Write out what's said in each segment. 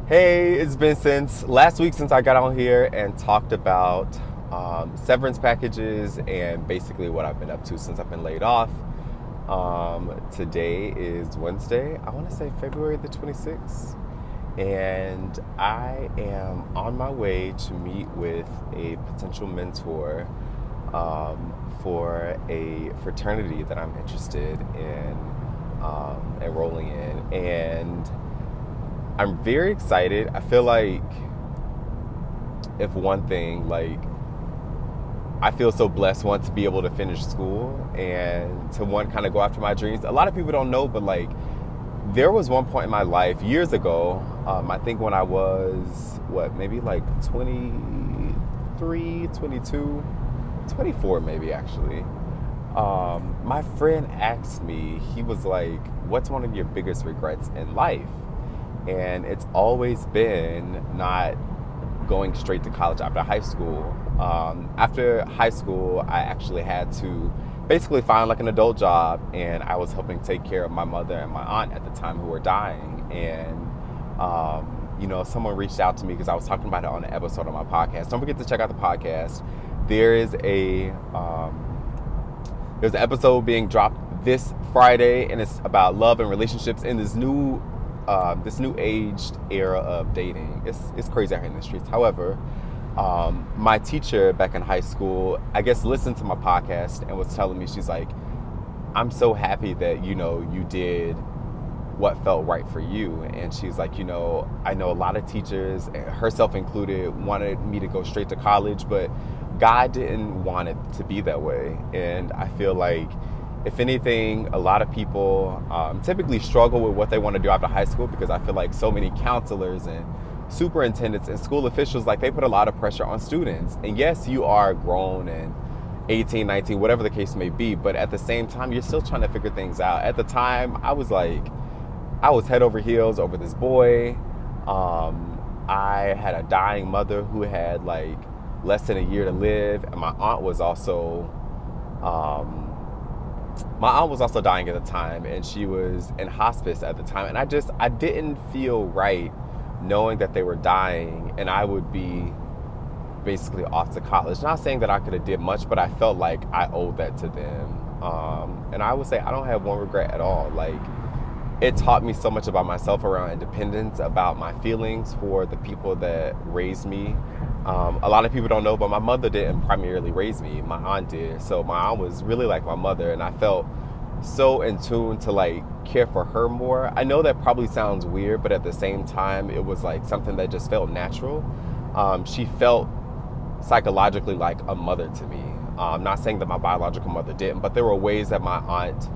Hey, it's been since last week since I got on here and talked about severance packages and basically what I've been up to since I've been laid off. Today is Wednesday, I want to say February the 26th, and I am on my way to meet with a potential mentor for a fraternity that I'm interested in enrolling in. And I'm very excited. I feel like if one thing, like I feel so blessed, one, to be able to finish school and to one, kind of go after my dreams. A lot of people don't know, but like there was one point in my life years ago, I think when I was maybe like 23, 22, 24 maybe actually. My friend asked me, he was like, what's one of your biggest regrets in life? And it's always been not going straight to college after high school. After high school, I actually had to basically find like an adult job, and I was helping take care of my mother and my aunt at the time who were dying. And someone reached out to me because I was talking about it on an episode of my podcast. Don't forget to check out the podcast. There's an episode being dropped this Friday, and it's about love and relationships in this new aged era of dating. It's crazy out here in the streets. However, my teacher back in high school, I guess, listened to my podcast and was telling me, she's like, I'm so happy that, you did what felt right for you. And she's like, I know a lot of teachers, herself included, wanted me to go straight to college, but God didn't want it to be that way. And I feel like, if anything, a lot of people typically struggle with what they want to do after high school, because I feel like so many counselors and superintendents and school officials, like, they put a lot of pressure on students. And yes, you are grown and 18, 19, whatever the case may be, but at the same time, you're still trying to figure things out. At the time, I was head over heels over this boy. I had a dying mother who had like less than a year to live, and my aunt was also dying at the time, and she was in hospice at the time. And I didn't feel right knowing that they were dying and I would be basically off to college. Not saying that I could have did much, but I felt like I owed that to them. And I would say I don't have one regret at all. Like, it taught me so much about myself around independence, about my feelings for the people that raised me. A lot of people don't know, but my mother didn't primarily raise me. My aunt did. So my aunt was really like my mother, and I felt so in tune to like care for her more. I know that probably sounds weird, but at the same time, it was like something that just felt natural. She felt psychologically like a mother to me. I'm not saying that my biological mother didn't, but there were ways that my aunt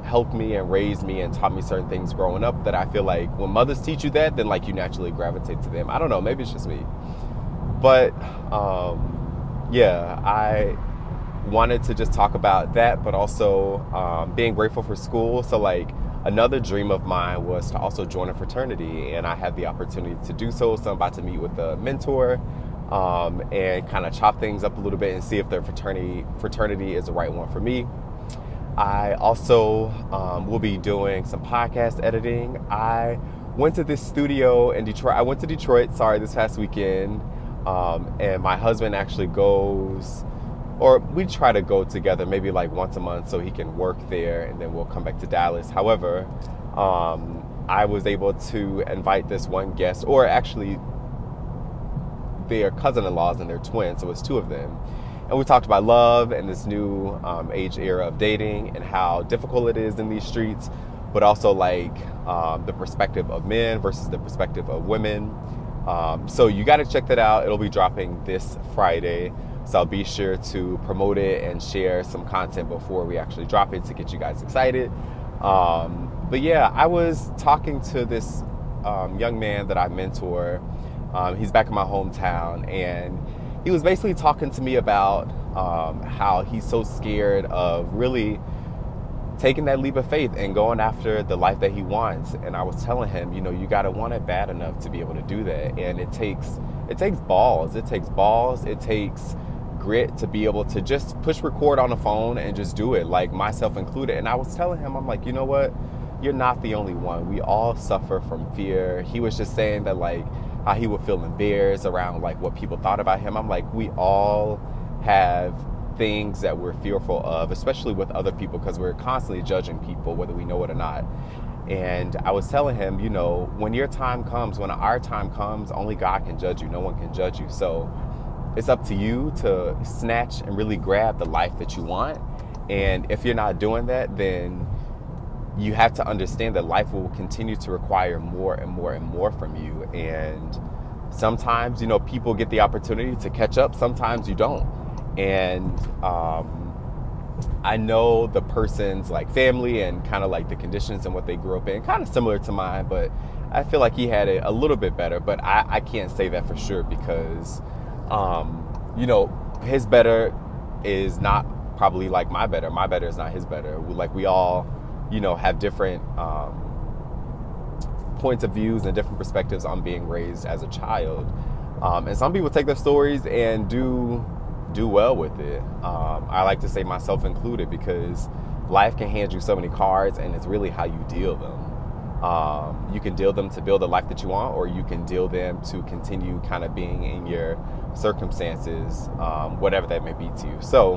helped me and raised me and taught me certain things growing up that I feel like when mothers teach you that, then like you naturally gravitate to them. I don't know, maybe it's just me. But I wanted to just talk about that, but also being grateful for school. So like another dream of mine was to also join a fraternity, and I had the opportunity to do so. So I'm about to meet with a mentor and kind of chop things up a little bit and see if the fraternity is the right one for me. I also will be doing some podcast editing. I went to this studio in Detroit. I went to Detroit, this past weekend. And my husband actually goes, or we try to go together maybe like once a month so he can work there, and then we'll come back to Dallas. However, I was able to invite this one guest, or actually their cousin-in-laws and their twins, so it's two of them. And we talked about love and this new age era of dating and how difficult it is in these streets, but also like the perspective of men versus the perspective of women. So you got to check that out. It'll be dropping this Friday. So I'll be sure to promote it and share some content before we actually drop it to get you guys excited. But yeah, I was talking to this young man that I mentor. He's back in my hometown, and he was basically talking to me about how he's so scared of really taking that leap of faith and going after the life that he wants. And I was telling him, you got to want it bad enough to be able to do that. And it takes balls. It takes balls. It takes grit to be able to just push record on the phone and just do it, like myself included. And I was telling him, I'm like, you know what? you're not the only one. We all suffer from fear. He was just saying that, like, how he would feel embarrassed around, like, what people thought about him. I'm like, we all have things that we're fearful of, especially with other people, because we're constantly judging people, whether we know it or not. And I was telling him, you know, when your time comes, when our time comes, only God can judge you. No one can judge you. So it's up to you to snatch and really grab the life that you want. And if you're not doing that, then you have to understand that life will continue to require more and more and more from you. And sometimes, you know, people get the opportunity to catch up. Sometimes you don't. And I know the person's like family and kind of like the conditions and what they grew up in, kind of similar to mine, but I feel like he had it a little bit better. But I can't say that for sure because, you know, his better is not probably like my better. My better is not his better. We all, you know, have different points of views and different perspectives on being raised as a child. And some people take their stories and do well with it. I like to say myself included, because life can hand you so many cards and it's really how you deal them. You can deal them to build the life that you want, or you can deal them to continue kind of being in your circumstances, whatever that may be to you. So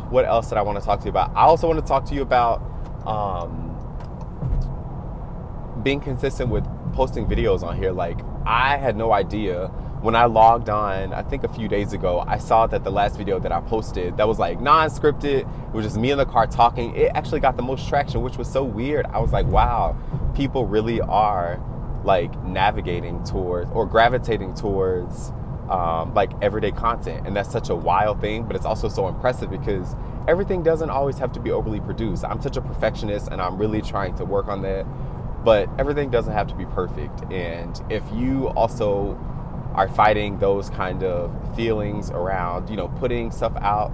what else did I want to talk to you about? I also want to talk to you about being consistent with posting videos on here. Like, I had no idea. When I logged on, I think a few days ago, I saw that the last video that I posted that was like non-scripted, it was just me in the car talking, it actually got the most traction, which was so weird. I was like, wow, people really are like navigating towards or gravitating towards like everyday content. And that's such a wild thing, but it's also so impressive because everything doesn't always have to be overly produced. I'm such a perfectionist and I'm really trying to work on that, but everything doesn't have to be perfect. And if you also are fighting those kind of feelings around, you know, putting stuff out,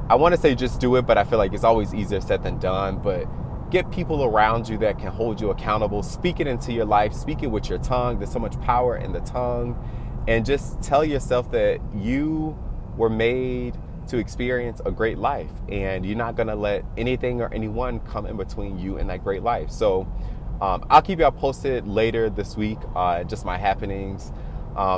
I want to say just do it, but I feel like it's always easier said than done. But get people around you that can hold you accountable. Speak it into your life. Speak it with your tongue. There's so much power in the tongue. And just tell yourself that you were made to experience a great life, and you're not going to let anything or anyone come in between you and that great life. So I'll keep y'all posted later this week on just my happenings.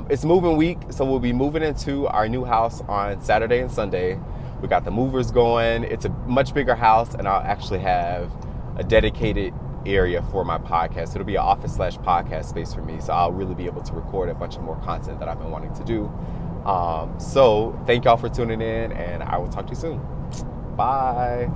It's moving week, so we'll be moving into our new house on Saturday and Sunday. We got the movers going. It's a much bigger house, and I'll actually have a dedicated area for my podcast. It'll be an office/podcast space for me, so I'll really be able to record a bunch of more content that I've been wanting to do. So thank y'all for tuning in, and I will talk to you soon. Bye.